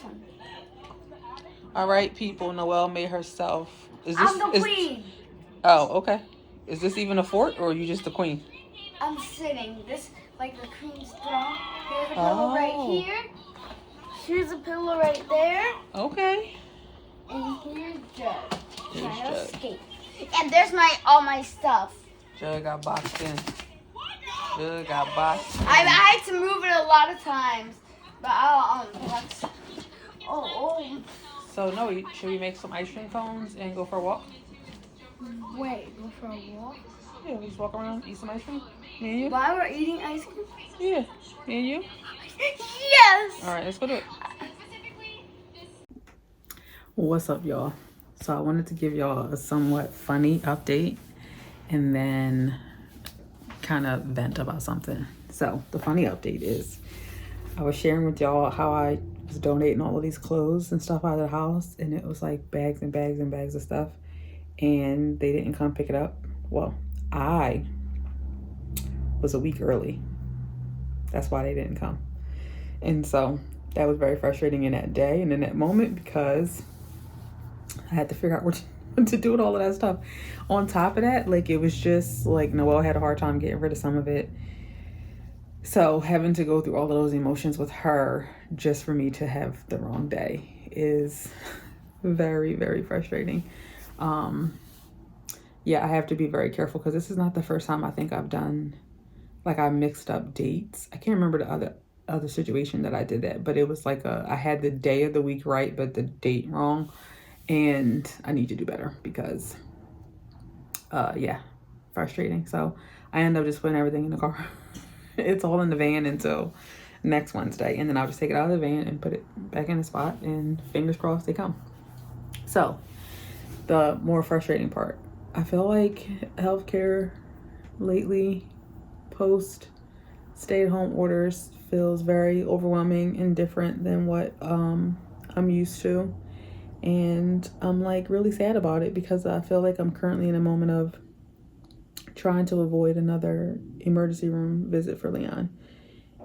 one. All right, people. Noelle made herself. I'm the queen. Oh, okay. Is this even a fort, or are you just the queen? I'm sitting. This like the queen's throne. Here's a pillow right here. Here's a pillow right there. Okay. And here's Jug. Trying to escape. And there's all my stuff. Jug got boxed in. Jug got boxed in. I had to move it a lot of times, but So no, should we make some ice cream cones and go for a walk? Wait, go for a walk? Yeah, we just walk around, eat some ice cream. Me and you? While we're eating ice cream? Yeah. Me and you? Yes! Alright, let's go do it. What's up, y'all? So I wanted to give y'all a somewhat funny update and then kind of vent about something. So the funny update is I was sharing with y'all how I was donating all of these clothes and stuff out of the house, and it was like bags and bags and bags of stuff, and they didn't come pick it up. Well, I was a week early. That's why they didn't come. And so that was very frustrating in that day and in that moment, because I had to figure out what to do with all of that stuff. On top of that, like, it was just like Noelle had a hard time getting rid of some of it. So having to go through all of those emotions with her just for me to have the wrong day is very, very frustrating. Yeah, I have to be very careful, because this is not the first time I think I've done, like, I mixed up dates. I can't remember the other situation that I did that, but it was like I had the day of the week right, but the date wrong. And I need to do better, because yeah, frustrating. So I end up just putting everything in the car. It's all in the van until next Wednesday, and then I'll just take it out of the van and put it back in the spot, and fingers crossed they come. So the more frustrating part, I feel like healthcare lately, post stay-at-home orders, feels very overwhelming and different than what I'm used to. And I'm like really sad about it, because I feel like I'm currently in a moment of trying to avoid another emergency room visit for Leon.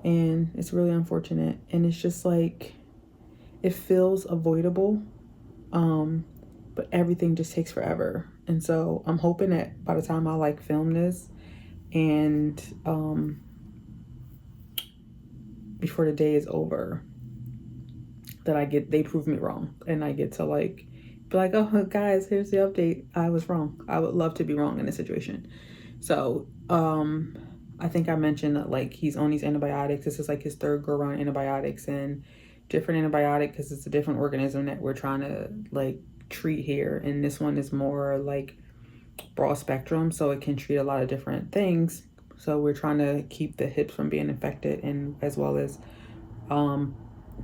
And it's really unfortunate. And it's just like, it feels avoidable. But everything just takes forever. And so I'm hoping that by the time I like film this and before the day is over, that they prove me wrong, and I get to like be like, oh guys, here's the update. I was wrong. I would love to be wrong in this situation. So I think I mentioned that, like, he's on these antibiotics. This is like his third go around antibiotics, and different antibiotic because it's a different organism that we're trying to like treat here. And this one is more like broad spectrum, so it can treat a lot of different things. So we're trying to keep the hips from being infected, and as well as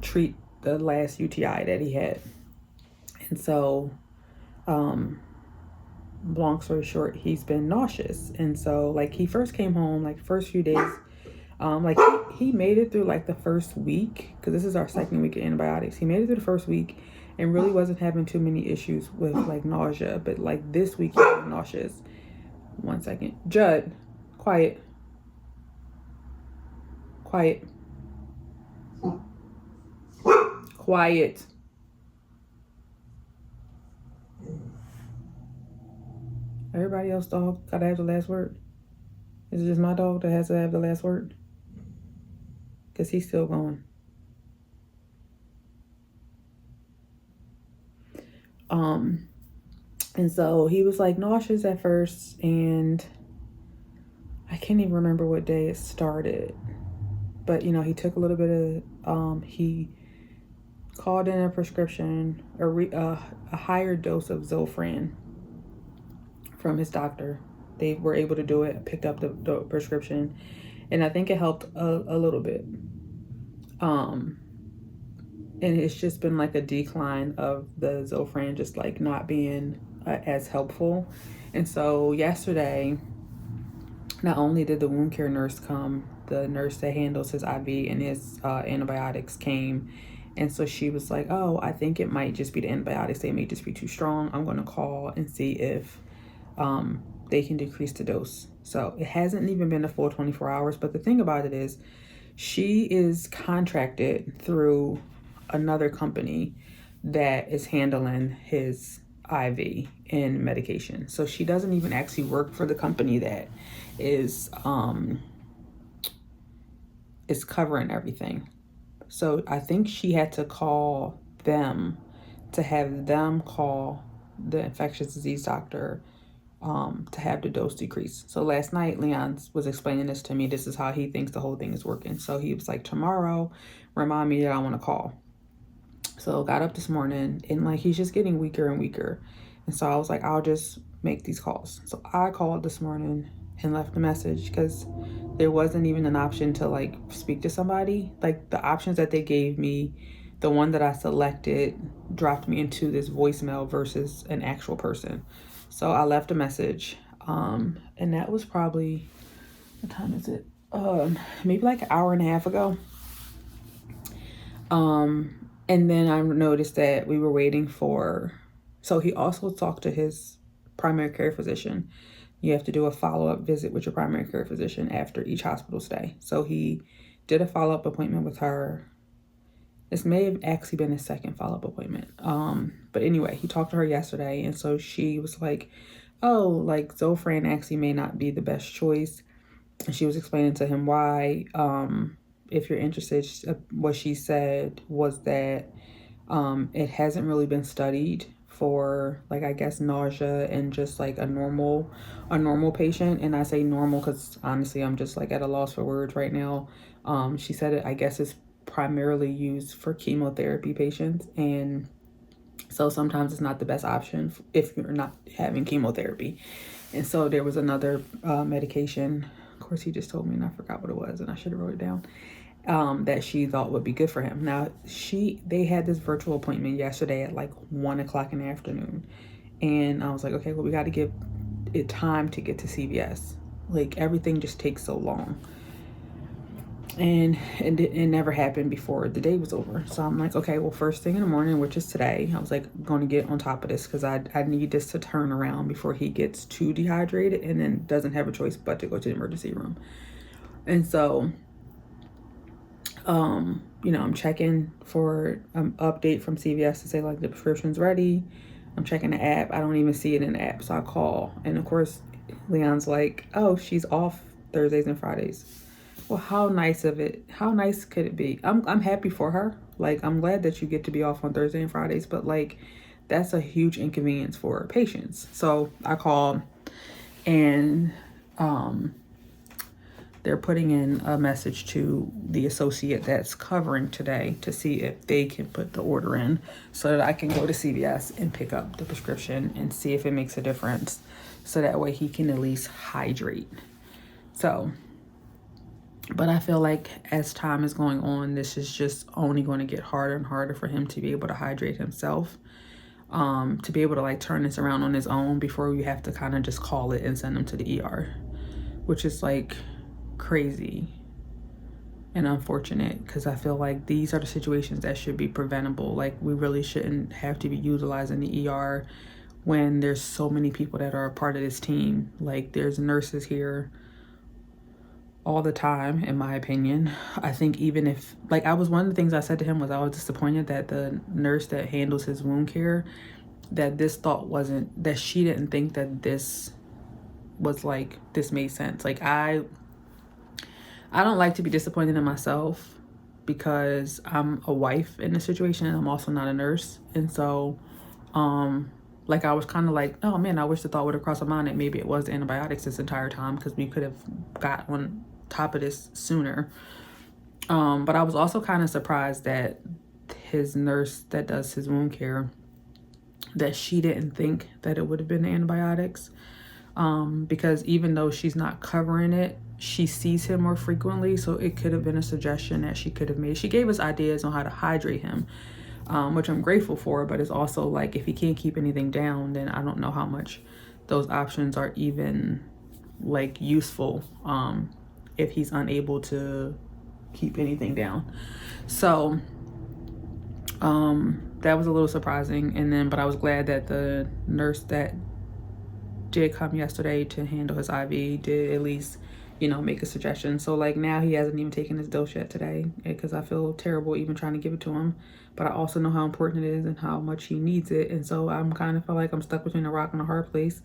treat the last UTI that he had. And so long story short, he's been nauseous. And so like he first came home, like first few days, like he made it through like the first week, because this is our second week of antibiotics. He made it through the first week and really wasn't having too many issues with like nausea, but like this week he was nauseous. 1 second. Judd, quiet. Everybody else dog gotta have the last word. Is it just my dog that has to have the last word? Because he's still going. And so he was like nauseous at first, and I can't even remember what day it started. But you know, he took a little bit of he called in a prescription, a higher dose of Zofran from his doctor. They were able to do it, picked up the prescription, and I think it helped a little bit. And it's just been like a decline of the Zofran just like not being as helpful. And so yesterday, not only did the wound care nurse come, the nurse that handles his IV and his antibiotics came. And so she was like, oh, I think it might just be the antibiotics. They may just be too strong. I'm going to call and see if they can decrease the dose. So it hasn't even been a full 24 hours. But the thing about it is, she is contracted through another company that is handling his IV and medication. So she doesn't even actually work for the company that is covering everything. So I think she had to call them to have them call the infectious disease doctor to have the dose decreased. So last night, Leon was explaining this to me. This is how he thinks the whole thing is working. So he was like, tomorrow, remind me that I want to call. So got up this morning and like he's just getting weaker and weaker. And so I was like, I'll just make these calls. So I called this morning and left a message because there wasn't even an option to like speak to somebody. Like the options that they gave me, the one that I selected dropped me into this voicemail versus an actual person. So I left a message, and that was probably, what time is it? Maybe like an hour and a half ago. And then I noticed that we were waiting for, so he also talked to his primary care physician. You have to do a follow-up visit with your primary care physician after each hospital stay. So he did a follow-up appointment with her. This may have actually been his second follow-up appointment. But anyway, he talked to her yesterday. And so she was like, oh, like Zofran actually may not be the best choice. And she was explaining to him why. If you're interested, what she said was that it hasn't really been studied for like, I guess, nausea and just like a normal patient. And I say normal because honestly, I'm just like at a loss for words right now. She said it, I guess, is primarily used for chemotherapy patients, and so sometimes it's not the best option if you're not having chemotherapy. And so there was another medication, of course he just told me and I forgot what it was and I should have wrote it down, that she thought would be good for him. Now they had this virtual appointment yesterday at like 1 o'clock in the afternoon, and I was like, okay, well, we got to give it time to get to CVS. Like everything just takes so long. And it never happened before the day was over. So I'm like, okay, well, first thing in the morning, which is today, I was like going to get on top of this because I need this to turn around before he gets too dehydrated and then doesn't have a choice but to go to the emergency room. And so, I'm checking for an update from CVS to say like the prescription's ready. I'm checking the app. I don't even see it in the app. So I call. And of course, Leon's like, oh, she's off Thursdays and Fridays. Well, how nice could it be? I'm happy for her. Like, I'm glad that you get to be off on Thursday and Fridays, but like, that's a huge inconvenience for patients. So I called and they're putting in a message to the associate that's covering today to see if they can put the order in so that I can go to CVS and pick up the prescription and see if it makes a difference. So that way he can at least hydrate. So, but I feel like as time is going on, this is just only going to get harder and harder for him to be able to hydrate himself, to be able to like turn this around on his own before we have to kind of just call it and send him to the ER, which is like crazy and unfortunate because I feel like these are the situations that should be preventable. Like we really shouldn't have to be utilizing the ER when there's so many people that are a part of this team. Like there's nurses here all the time, in my opinion. I think even if, like, one of the things I said to him was I was disappointed that the nurse that handles his wound care, that she didn't think that this was like, this made sense. Like, I don't like to be disappointed in myself because I'm a wife in this situation and I'm also not a nurse. And so, like, I was kind of like, oh man, I wish the thought would have crossed my mind that maybe it was antibiotics this entire time because we could have got on top of this sooner. But I was also kind of surprised that his nurse that does his wound care, that she didn't think that it would have been antibiotics, because even though she's not covering it, she sees him more frequently, so it could have been a suggestion that she could have made. She gave us ideas on how to hydrate him, which I'm grateful for, but it's also like if he can't keep anything down, then I don't know how much those options are even like useful if he's unable to keep anything down. So that was a little surprising. And then, but I was glad that the nurse that did come yesterday to handle his IV did at least, make a suggestion. So like now he hasn't even taken his dose yet today because I feel terrible even trying to give it to him. but I also know how important it is and how much he needs it. And so I'm kind of feel like I'm stuck between a rock and a hard place.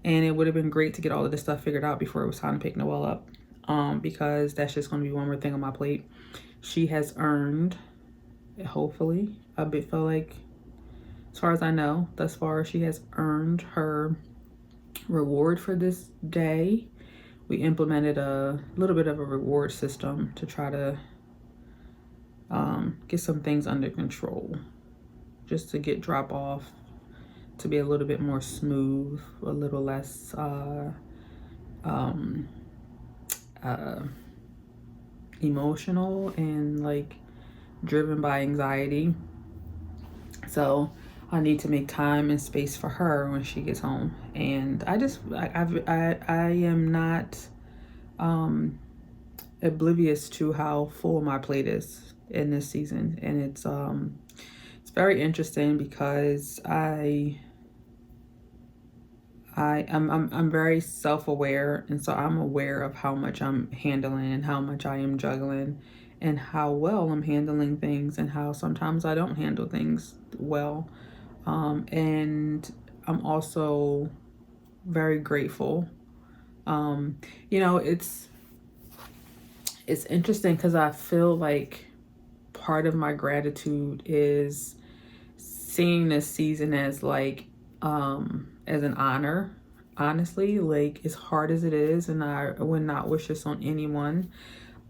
And it would have been great to get all of this stuff figured out before it was time to pick Noelle up, because that's just going to be one more thing on my plate. She has earned, hopefully, I feel like, as far as I know, thus far, she has earned her reward for this day. We implemented a little bit of a reward system to try to get some things under control, just to get drop off to be a little bit more smooth, a little less emotional and like driven by anxiety. So I need to make time and space for her when she gets home. And I am not oblivious to how full my plate is in this season. And it's very interesting because I'm very self-aware, and so I'm aware of how much I'm handling and how much I am juggling and how well I'm handling things and how sometimes I don't handle things well. And I'm also very grateful. You know, it's interesting because I feel like part of my gratitude is seeing this season as like as an honor. Honestly, like, as hard as it is, and I would not wish this on anyone,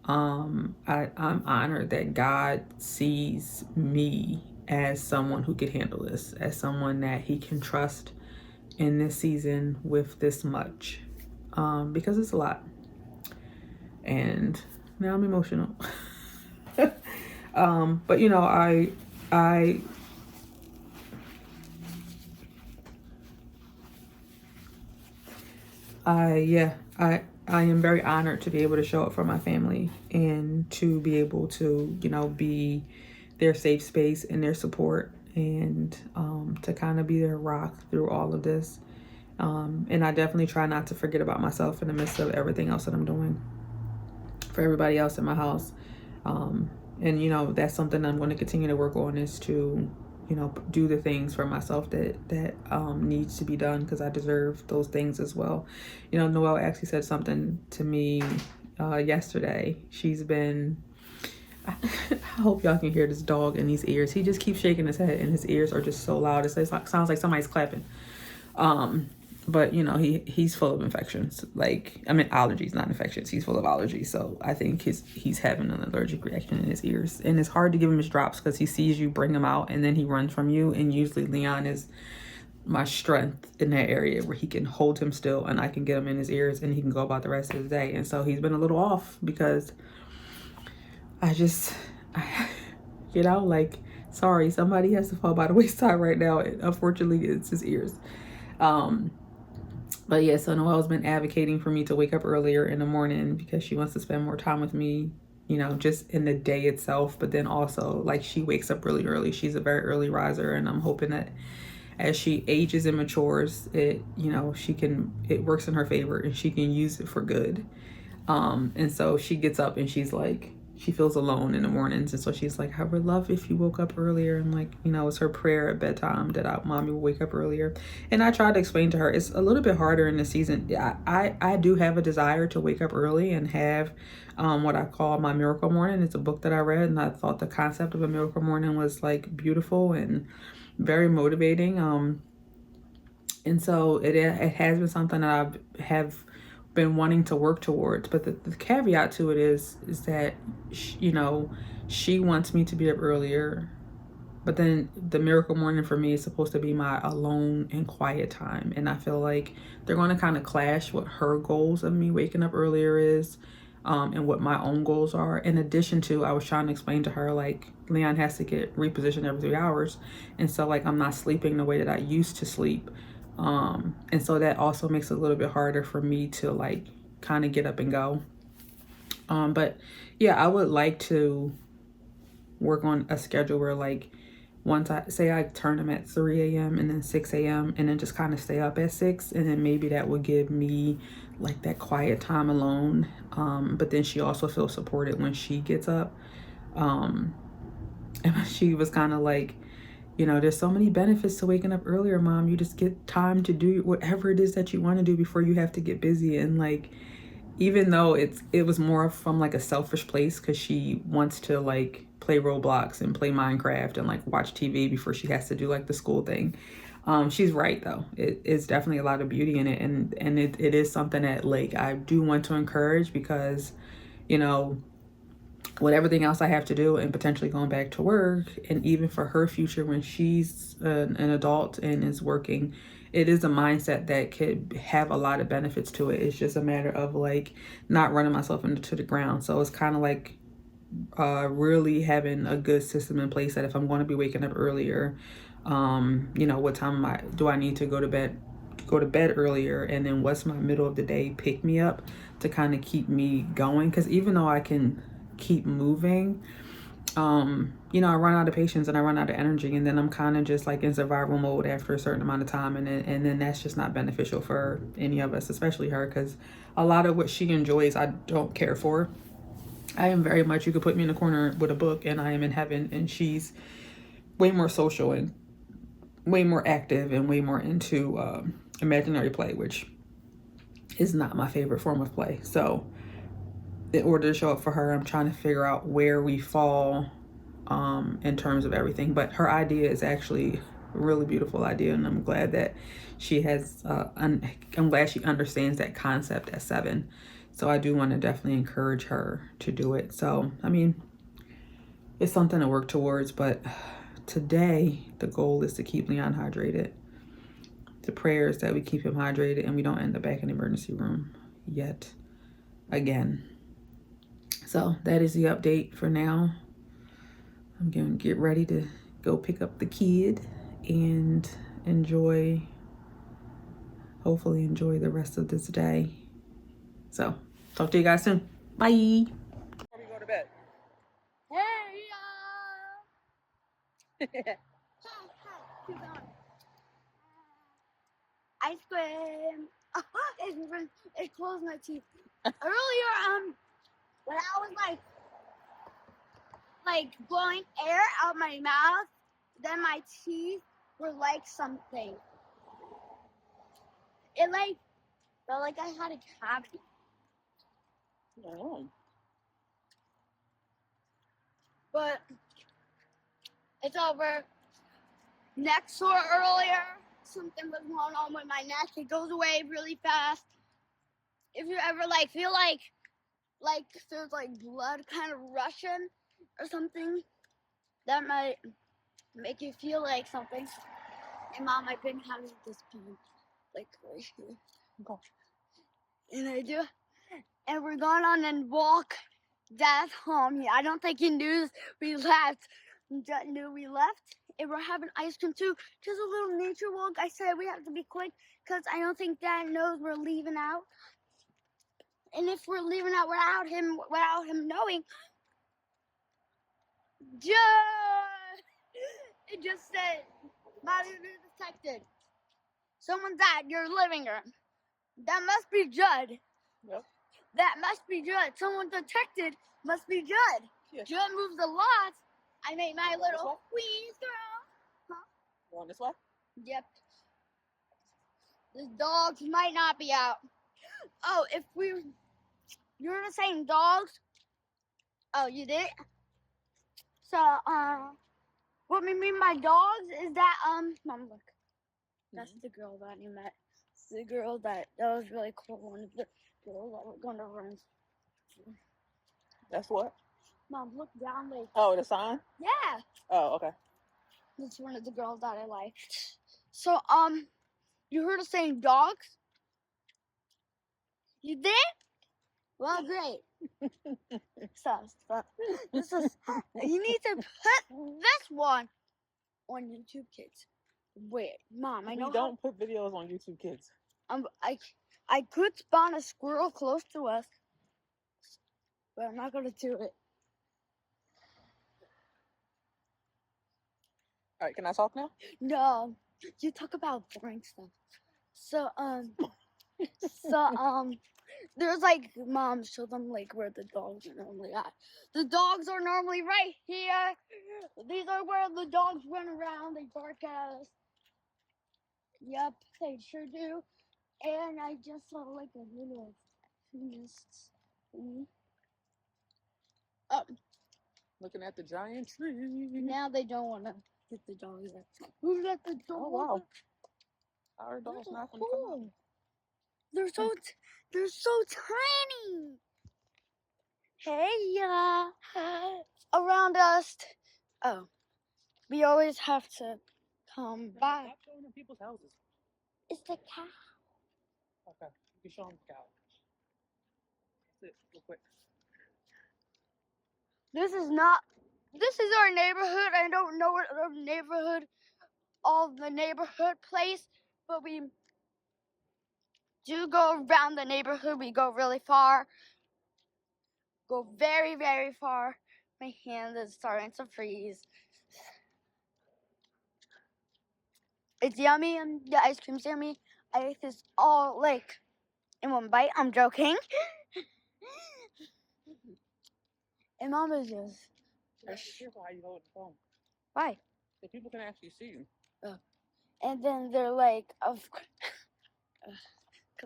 I'm honored that God sees me as someone who could handle this, as someone that he can trust in this season with this much, because it's a lot. And now I'm emotional. But you know, I am very honored to be able to show up for my family and to be able to, you know, be their safe space and their support, and to kind of be their rock through all of this. And I definitely try not to forget about myself in the midst of everything else that I'm doing for everybody else in my house. And, you know, that's something I'm going to continue to work on, is to, you know, do the things for myself that needs to be done, because I deserve those things as well. You know, Noelle actually said something to me yesterday. She's been, I hope y'all can hear this dog in these ears. He just keeps shaking his head and his ears are just so loud. It sounds like somebody's clapping. But you know, he's full of infections. Like, I mean, allergies, not infections. He's full of allergies. So I think he's having an allergic reaction in his ears. And it's hard to give him his drops because he sees you bring him out and then he runs from you. And usually Leon is my strength in that area where he can hold him still and I can get him in his ears and he can go about the rest of the day. And so he's been a little off because you know, like, sorry, somebody has to fall by the wayside right now. And unfortunately, it's his ears. But yeah, so Noelle's been advocating for me to wake up earlier in the morning because she wants to spend more time with me, you know, just in the day itself. But then also, like, she wakes up really early. She's a very early riser, and I'm hoping that as she ages and matures, it works in her favor and she can use it for good. And so she gets up and she's like, she feels alone in the mornings. And so she's like, I would love if you woke up earlier. And like, you know, it's her prayer at bedtime that mommy will wake up earlier. And I tried to explain to her, it's a little bit harder in the season. I do have a desire to wake up early and have what I call my miracle morning. It's a book that I read, and I thought the concept of a miracle morning was like beautiful and very motivating. And so it has been something that I have been wanting to work towards. But the caveat to it is that, you know, she wants me to be up earlier, but then the miracle morning for me is supposed to be my alone and quiet time. And I feel like they're going to kind of clash what her goals of me waking up earlier is, and what my own goals are. In addition to, I was trying to explain to her, like, Leon has to get repositioned every 3 hours. And so, like, I'm not sleeping the way that I used to sleep. And so that also makes it a little bit harder for me to, like, kind of get up and go. But yeah, I would like to work on a schedule where, like, once I turn them at 3 a.m. and then 6 a.m. and then just kind of stay up at 6, and then maybe that would give me like that quiet time alone. But then she also feels supported when she gets up. And And she was kind of like, you know, there's so many benefits to waking up earlier, Mom. You just get time to do whatever it is that you want to do before you have to get busy. And like, even though it was more from like a selfish place, because she wants to like play Roblox and play Minecraft and like watch TV before she has to do like the school thing. She's right though. It's definitely a lot of beauty in it, and it is something that like I do want to encourage, because, you know, with everything else I have to do and potentially going back to work, and even for her future when she's an adult and is working, it is a mindset that could have a lot of benefits to it. It's just a matter of like not running myself into the ground. So it's kind of like really having a good system in place that if I'm going to be waking up earlier, you know, what time do I need to go to bed earlier, and then what's my middle of the day pick me up to kind of keep me going. Because even though I can keep moving, you know, I run out of patience and I run out of energy, and then I'm kind of just like in survival mode after a certain amount of time, and then that's just not beneficial for any of us, especially her, because a lot of what she enjoys I don't care for. I am very much, you could put me in a corner with a book and I am in heaven, and she's way more social and way more active and way more into imaginary play, which is not my favorite form of play. So in order to show up for her, I'm trying to figure out where we fall in terms of everything. But her idea is actually a really beautiful idea, and I'm glad that she has I'm glad she understands that concept at 7. So I do want to definitely encourage her to do it. So I mean, it's something to work towards, but today the goal is to keep Leon hydrated. The prayer is that we keep him hydrated and we don't end up back in the emergency room yet again. So that is the update for now. I'm gonna get ready to go pick up the kid and hopefully enjoy the rest of this day. So talk to you guys soon. Bye. Before we go to bed. Hey, ice cream. It closed my teeth. Earlier, when I was like blowing air out my mouth, then my teeth were like something. It like felt like I had a cavity. Oh. But it's over. Neck sore earlier. Something was going on with my neck. It goes away really fast. If you ever like feel like there's like blood kind of rushing or something, that might make you feel like something. And Mom, I've been having this pain like right here. Okay. And I do. And we're going on and walk Dad home. I don't think he knew we left. Dad knew we left. And we're having ice cream too. Just a little nature walk. I said we have to be quick because I don't think Dad knows we're leaving out. And if we're leaving out without him knowing, it just said, body detected. Someone's at your living room. That must be Judd. Yep. That must be Judd. Someone detected must be Judd. Yeah. Judd moves a lot. I made my little wheeze girl. Huh? You want this way? Yep. The dogs might not be out. Oh, you're the same dogs. Oh, you did? So, what we mean by dogs is that, Mom, look. That's the girl that you met. The girl that was really cool. One of the girls that we're going to run. That's what? Mom, look down there. Oh, the sign? Yeah. Oh, okay. That's one of the girls that I like. So, you heard us saying dogs? You did? Well, great. So, this is, you need to put this one on YouTube Kids. Wait, Mom, I know we don't put videos on YouTube Kids. I could spawn a squirrel close to us, but I'm not gonna do it. All right, can I talk now? No, you talk about boring stuff. So there's like, Mom, show them like where the dogs are normally at. The dogs are normally right here. These are where the dogs run around. They bark at us. Yep, they sure do. And I just saw like a little mist. Oh, Looking at the giant tree. now they don't want to get the dogs out. Who let the dogs? Oh wow. Our dog's not gonna come out. They're so tiny. Hey, around us. Oh, we always have to come by. Stop showing them people's houses. It's the cow. Okay, you can show them the cow. That's it, real quick. This is our neighborhood. I don't know what our neighborhood, all the neighborhood place, but we do go around the neighborhood. We go really far. Go very, very far. My hand is starting to freeze. It's yummy and the ice cream's yummy. I ate this all like in one bite. I'm joking. And Mom is just. Be careful how you hold the phone. Why? So people can actually see you. And then they're like, because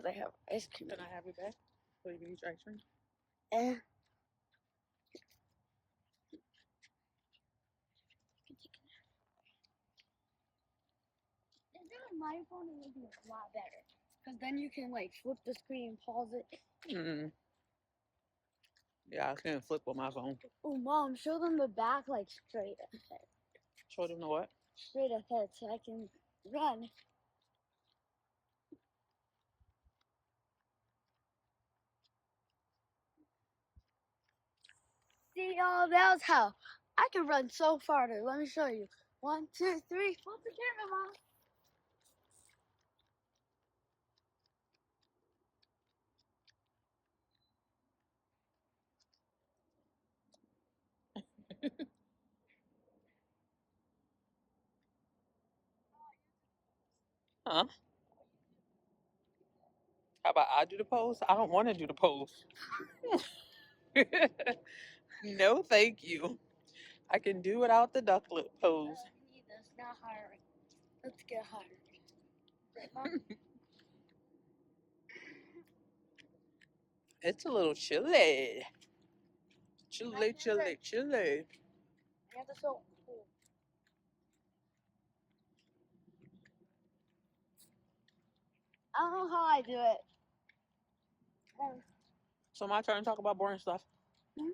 I have ice cream. Can I have it back so you can eat your ice cream? And my phone would be a lot better, because then you can like flip the screen, pause it. Mm-hmm. Yeah, I can't flip on my phone. Oh, Mom, show them the back like straight ahead. Show them the what? Straight ahead, so I can run. See, oh, that was how I can run so far. Let me show you. 1, 2, 3. Flip the camera, Mom. Huh? How about I do the pose? I don't want to do the pose. No, thank you. I can do without the ducklet pose. Need this, not higher. Let's get higher. It's a little chilly. Chilly, chilly, chilly. I have to show. I don't know how I do it. So my turn to talk about boring stuff. Hmm?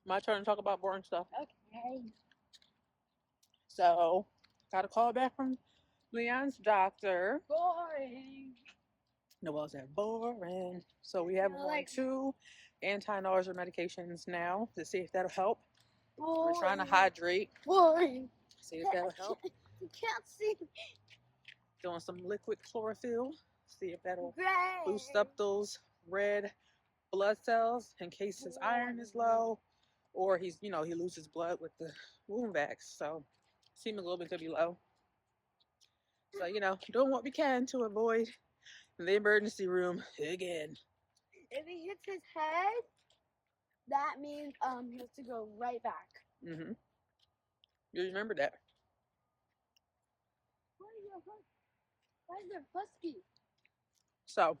My turn to talk about boring stuff. Okay. So, got a call back from Leon's doctor. Boring. Noelle said boring. So we have him on 2 anti-nausea medications now to see if that'll help. Boring. We're trying to hydrate. Boring. See if that'll help. You can't see. Doing some liquid chlorophyll. See if that'll Gray. boost up those red blood cells in case his iron is low, or he's, he loses blood with the wound vax. So hemoglobin could be low. So, doing what we can to avoid the emergency room again. If he hits his head, that means he has to go right back. Mm-hmm. You remember that. Why is there husky? So,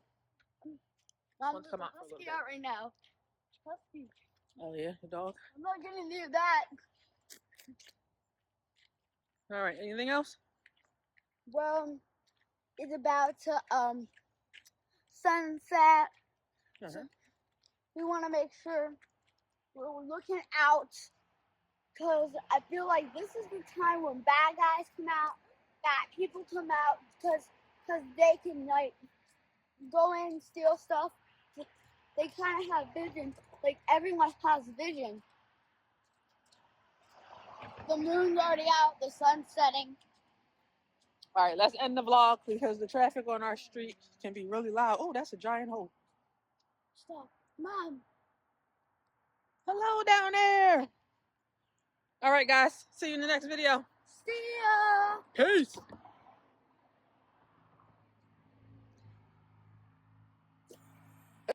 Mom, let's there's come a out for a little husky bit. out right now. Husky. Oh yeah, the dog. I'm not gonna do that. All right. Anything else? Well, it's about to sunset. Uh-huh. So we want to make sure we're looking out, because I feel like this is the time when bad guys come out, bad people come out, because they can like go in and steal stuff. They kind of have vision, like everyone has vision. The moon's already out, the sun's setting. All right, let's end the vlog because the traffic on our street can be really loud. Oh, that's a giant hole. Stop. Mom. Hello down there. All right, guys. See you in the next video. See ya. Peace.